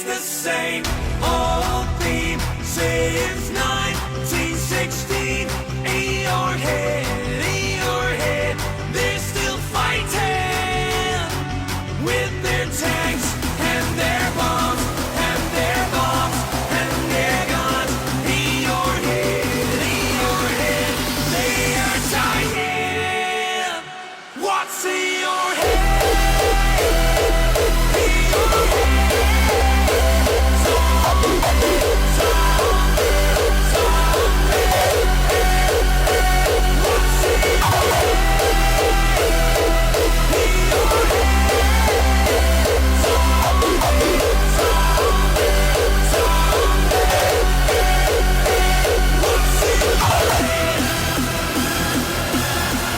the same old theme since 1916. Eeyore head, they're still fighting with their tails.